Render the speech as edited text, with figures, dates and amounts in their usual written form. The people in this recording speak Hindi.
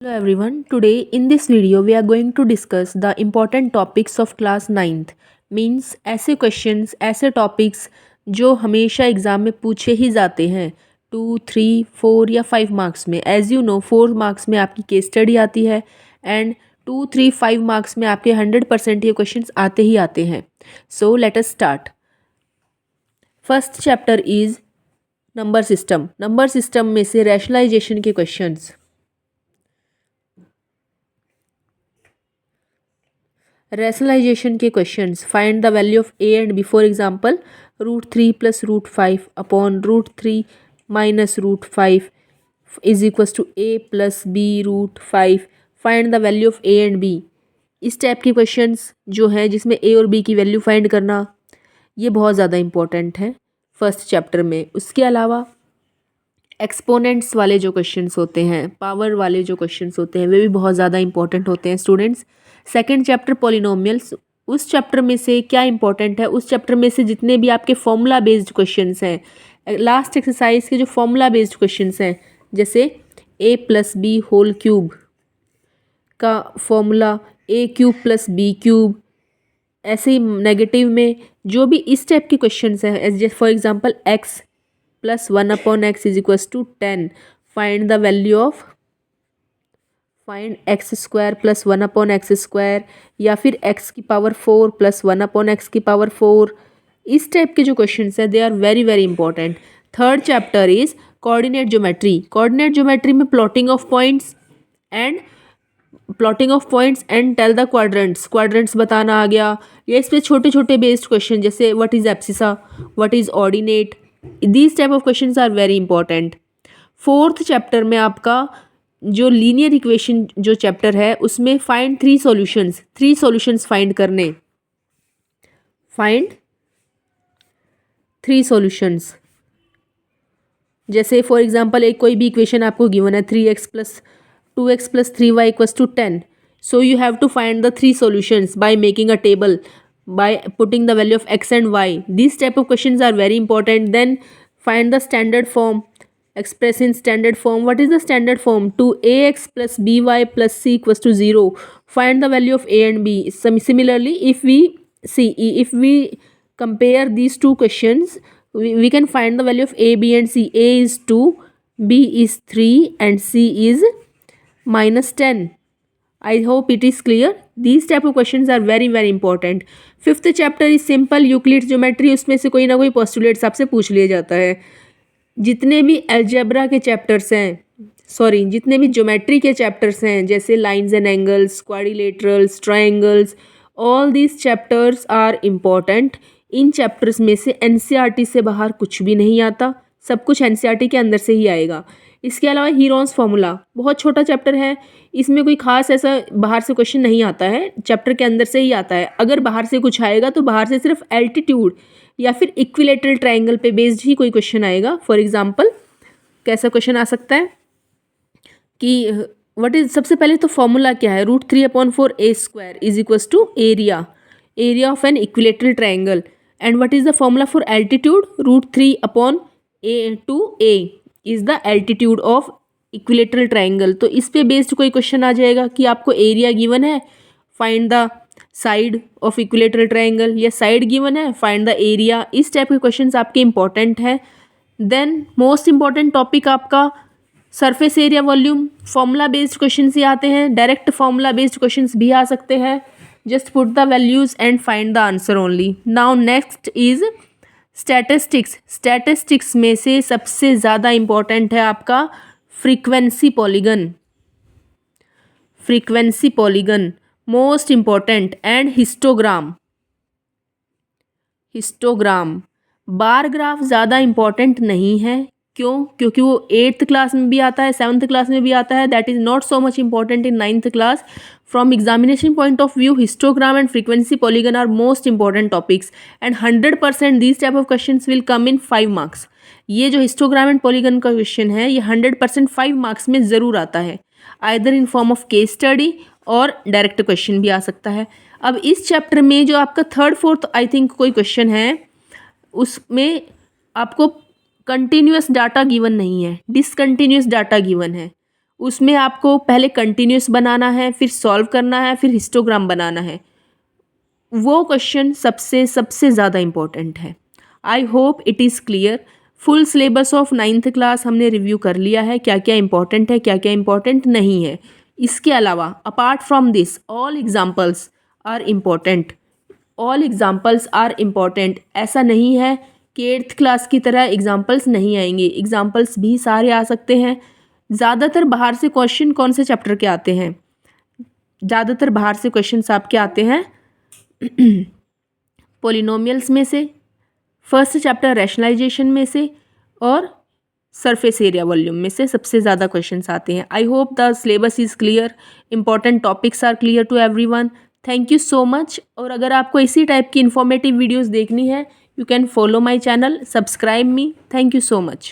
Hello everyone, today in this video we are going to discuss the important topics of class 9th means ऐसे questions ऐसे topics जो हमेशा एग्ज़ाम में पूछे ही जाते हैं 2, 3, 4 या 5 मार्क्स में। एज यू नो 4 मार्क्स में आपकी केस स्टडी आती है एंड 2, 3, 5 मार्क्स में आपके 100% ये क्वेश्चंस आते ही आते हैं। So let us start. First chapter is number system. Number system में से रैशनलाइजेशन के क्वेश्चंस। रैशनलाइजेशन के questions, find the value of A and B. For example √3 + √5 upon √3 - √5 is equals to a + b √5। Find the value of A and B. इस टाइप के क्वेश्चंस जो हैं जिसमें ए और बी की वैल्यू फाइंड करना, ये बहुत ज़्यादा इंपॉर्टेंट है फर्स्ट चैप्टर में। उसके अलावा एक्सपोनेंट्स वाले जो क्वेश्चंस होते हैं, पावर वाले जो क्वेश्चंस होते हैं, वे भी बहुत ज़्यादा इंपॉर्टेंट होते हैं स्टूडेंट्स। सेकंड चैप्टर पॉलिनोमियल्स, उस चैप्टर में से क्या इंपॉर्टेंट है, उस चैप्टर में से जितने भी आपके फॉर्मूला बेस्ड क्वेश्चंस हैं, लास्ट एक्सरसाइज के जो फॉर्मूला बेस्ड क्वेश्चंस हैं, जैसे a + b² का फॉर्मूला a³ + b³, ऐसे ही नेगेटिव में जो भी इस टाइप के क्वेश्चंस हैं, for example x + 1/x is equals to 10। Find the value of find x² + 1/x², या फिर x⁴ + 1/x⁴। इस टाइप के जो क्वेश्चंस हैं they are very very important. Third chapter is coordinate geometry. Coordinate geometry में plotting of points and tell the quadrants बताना आ गया। या इस पे छोटे छोटे बेस्ड क्वेश्चन जैसे what is abscissa, what is ordinate, these type of questions are very important. Fourth chapter में आपका जो लीनियर इक्वेशन जो चैप्टर है उसमें फाइंड 3 सॉल्यूशंस फाइंड करने। फाइंड 3 सॉल्यूशंस, जैसे फॉर एग्जांपल एक कोई भी इक्वेशन आपको गिवन है 3x + 2x + 3y = 10। So you have to find the 3 solutions by making a table, by putting the value of x and y. These type of questions are very important. Then find the standard form. Express in standard form. What is the standard form? 2ax + by + c = 0. Find the value of a and b. Similarly, if we compare these two questions, we can find the value of a, b and c. A is 2, b is 3 and c is -10. I hope it is clear. These type of questions are very very important. Fifth chapter is simple Euclid's geometry. उसमें से कोई ना कोई पोस्टुलेट्स आपसे पूछ लिया जाता है। जितने भी अलजेब्रा के चैप्टर्स हैं, जितने भी ज्योमेट्री के चैप्टर्स हैं, जैसे lines and angles, quadrilaterals, triangles, all these chapters are important. इन चैप्टर्स में से एनसीईआरटी से बाहर कुछ भी नहीं आता, सब कुछ एनसीईआरटी के अंदर से ही आएगा। इसके अलावा हीरोन्स फार्मूला बहुत छोटा चैप्टर है, इसमें कोई खास ऐसा बाहर से क्वेश्चन नहीं आता है, चैप्टर के अंदर से ही आता है। अगर बाहर से कुछ आएगा तो बाहर से सिर्फ एल्टीट्यूड या फिर इक्विलेटरल ट्रायंगल पे बेस्ड ही कोई क्वेश्चन आएगा। फॉर एग्जांपल कैसा क्वेश्चन आ सकता है कि व्हाट इज, सबसे पहले तो फॉर्मूला क्या है, √3/4 a² is equals to area of an equilateral triangle. And what is the formula for altitude? √3/a is the altitude of equilateral triangle. तो इस पे बेस्ड कोई क्वेश्चन आ जाएगा कि आपको एरिया गिवन है, find the side of equilateral triangle, या साइड गिवन है, फाइंड द एरिया। इस टाइप के क्वेश्चंस आपके इंपॉर्टेंट है। देन मोस्ट इंपॉर्टेंट टॉपिक आपका surface area volume. Formula based question ही आते हैं, डायरेक्ट फॉर्मूला बेस्ड क्वेश्चंस भी आ सकते हैं। Just put the values and find the answer only. Now next is statistics में से सबसे ज़्यादा इंपॉर्टेंट है आपका frequency polygon most important, and histogram. Bar graph ज़्यादा इंपॉर्टेंट नहीं है, क्यों? क्योंकि वो 8th क्लास में भी आता है, 7th क्लास में भी आता है। That is not so much important in 9th class. From examination point of view, histogram and frequency polygon are most important topics and 100% these type of question will come in 5 marks. ये जो हिस्टोग्राम एंड पॉलीगन का क्वेश्चन है, ये 100% 5 मार्क्स में ज़रूर आता है, either in form of case study और डायरेक्ट क्वेश्चन भी आ सकता है। अब इस चैप्टर में जो आपका 3rd 4th आई थिंक कोई क्वेश्चन है, उसमें आपको कंटिन्यूस डाटा गिवन नहीं है, डिसकंटिन्यूस डाटा गिवन है। उसमें आपको पहले कंटिन्यूस बनाना है, फिर सॉल्व करना है, फिर हिस्टोग्राम बनाना है। वो क्वेश्चन सबसे सबसे ज़्यादा इम्पोर्टेंट है। I hope it is clear. Full syllabus of 9th class हमने रिव्यू कर लिया है, क्या क्या इंपॉर्टेंट है, क्या क्या इंपॉर्टेंट नहीं है। इसके अलावा apart from this all examples are important, all examples are important. ऐसा नहीं है कि 8th क्लास की तरह एग्जाम्पल्स नहीं आएंगे, एग्जाम्पल्स भी सारे आ सकते हैं। ज़्यादातर बाहर से क्वेश्चन कौन से चैप्टर के आते हैं? ज़्यादातर बाहर से क्वेश्चंस आपके आते हैं पोलिनोमियल्स में से, फर्स्ट चैप्टर रैशनलाइजेशन में से, और सरफेस एरिया वॉल्यूम में से सबसे ज़्यादा क्वेश्चंस आते हैं। I hope the syllabus is clear, important topics are clear to everyone. Thank you so much. और अगर आपको इसी टाइप की इन्फॉर्मेटिव वीडियोज़ देखनी है, you can follow my channel, subscribe me. Thank you so much.